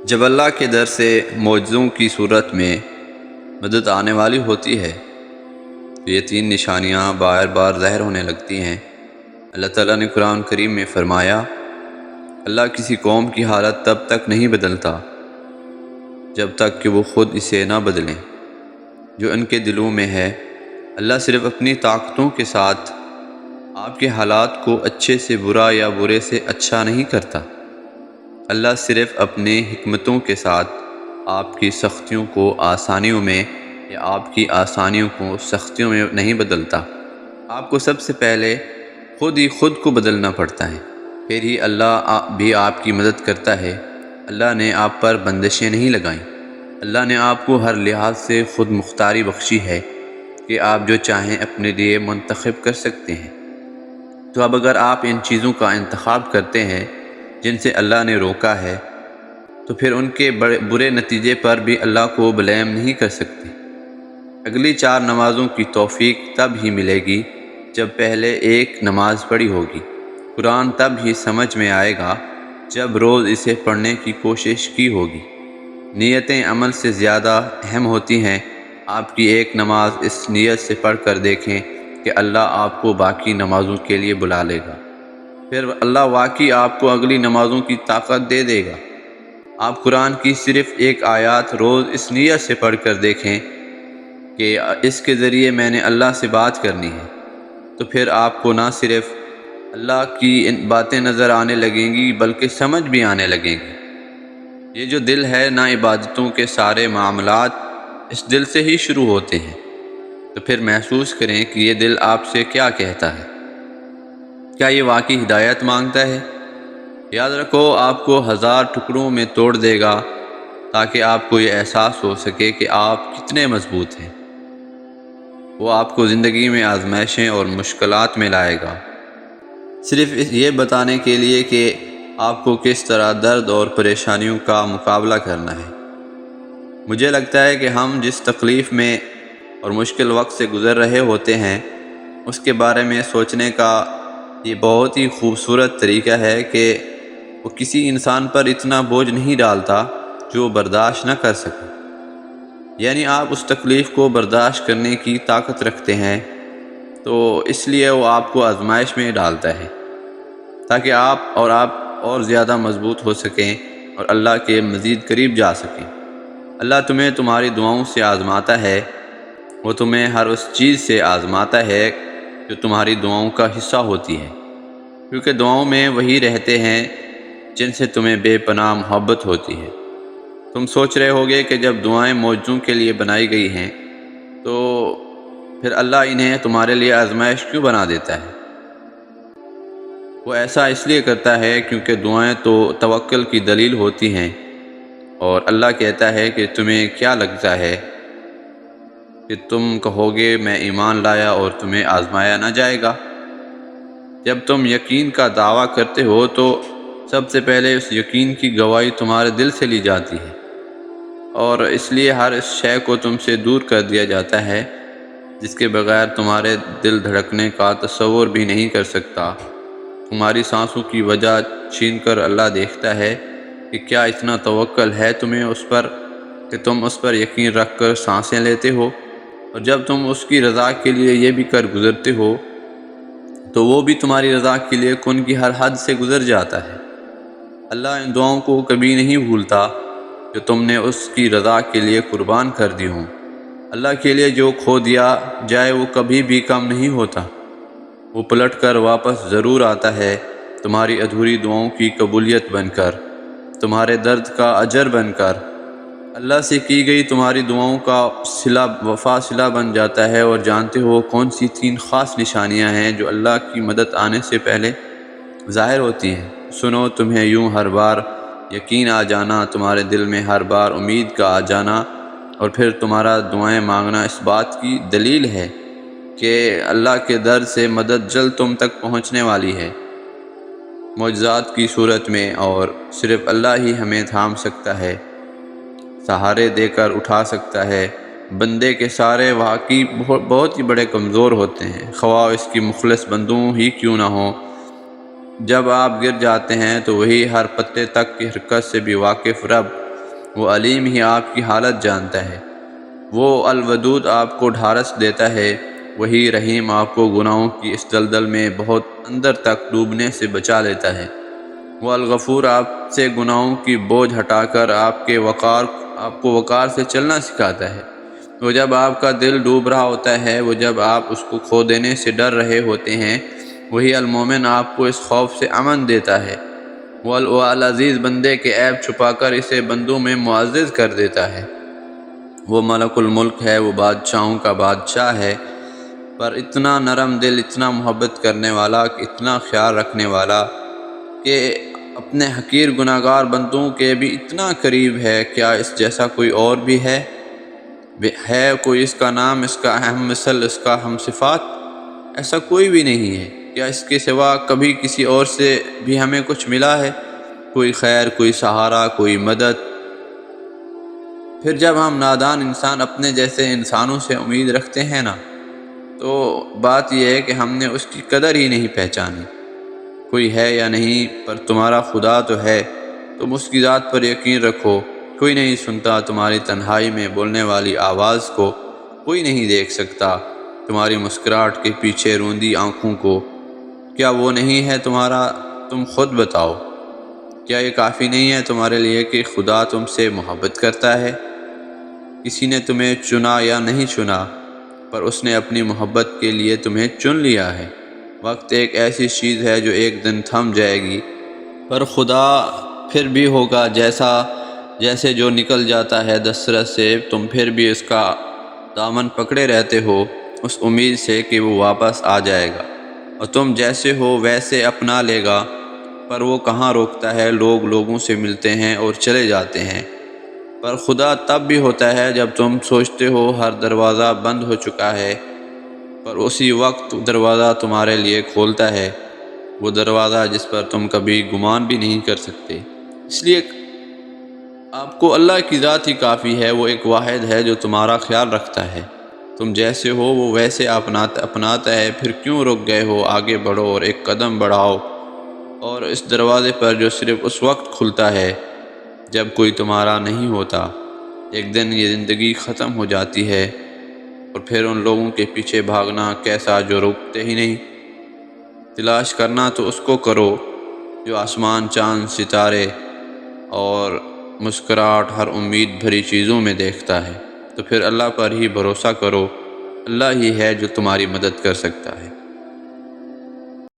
جب اللہ کے در سے معجزوں کی صورت میں مدد آنے والی ہوتی ہے تو یہ تین نشانیاں بار بار ظاہر ہونے لگتی ہیں۔ اللہ تعالیٰ نے قرآن کریم میں فرمایا، اللہ کسی قوم کی حالت تب تک نہیں بدلتا جب تک کہ وہ خود اسے نہ بدلیں جو ان کے دلوں میں ہے۔ اللہ صرف اپنی طاقتوں کے ساتھ آپ کے حالات کو اچھے سے برا یا برے سے اچھا نہیں کرتا۔ اللہ صرف اپنے حکمتوں کے ساتھ آپ کی سختیوں کو آسانیوں میں یا آپ کی آسانیوں کو سختیوں میں نہیں بدلتا۔ آپ کو سب سے پہلے خود کو بدلنا پڑتا ہے، پھر ہی اللہ بھی آپ کی مدد کرتا ہے۔ اللہ نے آپ پر بندشیں نہیں لگائیں۔ اللہ نے آپ کو ہر لحاظ سے خود مختاری بخشی ہے کہ آپ جو چاہیں اپنے لیے منتخب کر سکتے ہیں۔ تو اب اگر آپ ان چیزوں کا انتخاب کرتے ہیں جن سے اللہ نے روکا ہے تو پھر ان کے برے نتیجے پر بھی اللہ کو بلیم نہیں کر سکتے۔ اگلی 4 نمازوں کی توفیق تب ہی ملے گی جب پہلے ایک نماز پڑھی ہوگی۔ قرآن تب ہی سمجھ میں آئے گا جب روز اسے پڑھنے کی کوشش کی ہوگی۔ نیتیں عمل سے زیادہ اہم ہوتی ہیں۔ آپ کی ایک نماز اس نیت سے پڑھ کر دیکھیں کہ اللہ آپ کو باقی نمازوں کے لیے بلا لے گا، پھر اللہ واقعی آپ کو اگلی نمازوں کی طاقت دے دے گا۔ آپ قرآن کی صرف ایک آیات روز اس نیت سے پڑھ کر دیکھیں کہ اس کے ذریعے میں نے اللہ سے بات کرنی ہے، تو پھر آپ کو نہ صرف اللہ کی ان باتیں نظر آنے لگیں گی بلکہ سمجھ بھی آنے لگیں گی۔ یہ جو دل ہے نا، عبادتوں کے سارے معاملات اس دل سے ہی شروع ہوتے ہیں، تو پھر محسوس کریں کہ یہ دل آپ سے کیا کہتا ہے۔ کیا یہ واقعی ہدایت مانگتا ہے؟ یاد رکھو، آپ کو 1000 ٹکڑوں میں توڑ دے گا تاکہ آپ کو یہ احساس ہو سکے کہ آپ کتنے مضبوط ہیں۔ وہ آپ کو زندگی میں آزمائشیں اور مشکلات میں لائے گا، صرف یہ بتانے کے لیے کہ آپ کو کس طرح درد اور پریشانیوں کا مقابلہ کرنا ہے۔ مجھے لگتا ہے کہ ہم جس تکلیف میں اور مشکل وقت سے گزر رہے ہوتے ہیں اس کے بارے میں سوچنے کا یہ بہت ہی خوبصورت طریقہ ہے کہ وہ کسی انسان پر اتنا بوجھ نہیں ڈالتا جو برداشت نہ کر سکے۔ یعنی آپ اس تکلیف کو برداشت کرنے کی طاقت رکھتے ہیں، تو اس لیے وہ آپ کو آزمائش میں ڈالتا ہے تاکہ آپ اور زیادہ مضبوط ہو سکیں اور اللہ کے مزید قریب جا سکیں۔ اللہ تمہیں تمہاری دعاؤں سے آزماتا ہے، وہ تمہیں ہر اس چیز سے آزماتا ہے جو تمہاری دعاؤں کا حصہ ہوتی ہے، کیونکہ دعاؤں میں وہی رہتے ہیں جن سے تمہیں بے پناہ محبت ہوتی ہے۔ تم سوچ رہے ہوگے کہ جب دعائیں معجزوں کے لیے بنائی گئی ہیں تو پھر اللہ انہیں تمہارے لیے آزمائش کیوں بنا دیتا ہے؟ وہ ایسا اس لیے کرتا ہے کیونکہ دعائیں تو توکل کی دلیل ہوتی ہیں، اور اللہ کہتا ہے کہ تمہیں کیا لگتا ہے کہ تم کہو گے میں ایمان لایا اور تمہیں آزمایا نہ جائے گا؟ جب تم یقین کا دعویٰ کرتے ہو تو سب سے پہلے اس یقین کی گواہی تمہارے دل سے لی جاتی ہے، اور اس لیے ہر اس شے کو تم سے دور کر دیا جاتا ہے جس کے بغیر تمہارے دل دھڑکنے کا تصور بھی نہیں کر سکتا۔ تمہاری سانسوں کی وجہ چھین کر اللہ دیکھتا ہے کہ کیا اتنا توکل ہے تمہیں اس پر کہ تم اس پر یقین رکھ کر سانسیں لیتے ہو، اور جب تم اس کی رضا کے لیے یہ بھی کر گزرتے ہو تو وہ بھی تمہاری رضا کے لیے کن کی ہر حد سے گزر جاتا ہے۔ اللہ ان دعاؤں کو کبھی نہیں بھولتا جو تم نے اس کی رضا کے لیے قربان کر دی ہوں۔ اللہ کے لیے جو کھو دیا جائے وہ کبھی بھی کم نہیں ہوتا، وہ پلٹ کر واپس ضرور آتا ہے، تمہاری ادھوری دعاؤں کی قبولیت بن کر، تمہارے درد کا اجر بن کر۔ اللہ سے کی گئی تمہاری دعاؤں کا وفا صلہ بن جاتا ہے۔ اور جانتے ہو کون سی 3 خاص نشانیاں ہیں جو اللہ کی مدد آنے سے پہلے ظاہر ہوتی ہیں؟ سنو، تمہیں یوں ہر بار یقین آ جانا، تمہارے دل میں ہر بار امید کا آ جانا، اور پھر تمہارا دعائیں مانگنا اس بات کی دلیل ہے کہ اللہ کے در سے مدد جلد تم تک پہنچنے والی ہے، معجزات کی صورت میں، اور صرف اللہ ہی ہمیں تھام سکتا ہے، سہارے دے کر اٹھا سکتا ہے۔ بندے کے سارے واقعی بہت ہی بڑے کمزور ہوتے ہیں، خواہ اس کی مخلص بندوں ہی کیوں نہ ہوں۔ جب آپ گر جاتے ہیں تو وہی ہر پتے تک کی حرکت سے بھی واقف رب وہ علیم ہی آپ کی حالت جانتا ہے۔ وہ الودود آپ کو ڈھارس دیتا ہے، وہی رحیم آپ کو گناہوں کی اس دلدل میں بہت اندر تک ڈوبنے سے بچا لیتا ہے۔ وہ الغفور آپ سے گناہوں کی بوجھ ہٹا کر آپ کو وقار سے چلنا سکھاتا ہے۔ وہ جب آپ کا دل ڈوب رہا ہوتا ہے، وہ جب آپ اس کو کھو دینے سے ڈر رہے ہوتے ہیں، وہی المومن آپ کو اس خوف سے امن دیتا ہے۔ وہ العزیز بندے کے عیب چھپا کر اسے بندوں میں معزز کر دیتا ہے۔ وہ ملک الملک ہے، وہ بادشاہوں کا بادشاہ ہے، پر اتنا نرم دل، اتنا محبت کرنے والا، اتنا خیال رکھنے والا کہ اپنے حقیر گناہگار بندوں کے بھی اتنا قریب ہے۔ کیا اس جیسا کوئی اور بھی ہے کوئی اس کا نام، اس کا اہم مثل، اس کا ہم صفات؟ ایسا کوئی بھی نہیں ہے۔ کیا اس کے سوا کبھی کسی اور سے بھی ہمیں کچھ ملا ہے؟ کوئی خیر، کوئی سہارا، کوئی مدد؟ پھر جب ہم نادان انسان اپنے جیسے انسانوں سے امید رکھتے ہیں نا، تو بات یہ ہے کہ ہم نے اس کی قدر ہی نہیں پہچانی۔ کوئی ہے یا نہیں، پر تمہارا خدا تو ہے، تم اس کی ذات پر یقین رکھو۔ کوئی نہیں سنتا تمہاری تنہائی میں بولنے والی آواز کو، کوئی نہیں دیکھ سکتا تمہاری مسکراہٹ کے پیچھے روندی آنکھوں کو۔ کیا وہ نہیں ہے تمہارا؟ تم خود بتاؤ، کیا یہ کافی نہیں ہے تمہارے لیے کہ خدا تم سے محبت کرتا ہے؟ کسی نے تمہیں چنا یا نہیں چنا، پر اس نے اپنی محبت کے لیے تمہیں چن لیا ہے۔ وقت ایک ایسی چیز ہے جو ایک دن تھم جائے گی، پر خدا پھر بھی ہوگا جیسے جو نکل جاتا ہے دسترس سے، تم پھر بھی اس کا دامن پکڑے رہتے ہو، اس امید سے کہ وہ واپس آ جائے گا اور تم جیسے ہو ویسے اپنا لے گا۔ پر وہ کہاں روکتا ہے؟ لوگ لوگوں سے ملتے ہیں اور چلے جاتے ہیں، پر خدا تب بھی ہوتا ہے جب تم سوچتے ہو ہر دروازہ بند ہو چکا ہے، پر اسی وقت دروازہ تمہارے لیے کھولتا ہے، وہ دروازہ جس پر تم کبھی گمان بھی نہیں کر سکتے۔ اس لیے آپ کو اللہ کی ذات ہی کافی ہے۔ وہ ایک واحد ہے جو تمہارا خیال رکھتا ہے، تم جیسے ہو وہ ویسے اپناتا ہے۔ پھر کیوں رک گئے ہو؟ آگے بڑھو اور ایک قدم بڑھاؤ، اور اس دروازے پر جو صرف اس وقت کھلتا ہے جب کوئی تمہارا نہیں ہوتا۔ ایک دن یہ زندگی ختم ہو جاتی ہے، اور پھر ان لوگوں کے پیچھے بھاگنا کیسا جو رکتے ہی نہیں۔ تلاش کرنا تو اس کو کرو جو آسمان، چاند، ستارے اور مسکراہٹ ہر امید بھری چیزوں میں دیکھتا ہے۔ تو پھر اللہ پر ہی بھروسہ کرو، اللہ ہی ہے جو تمہاری مدد کر سکتا ہے۔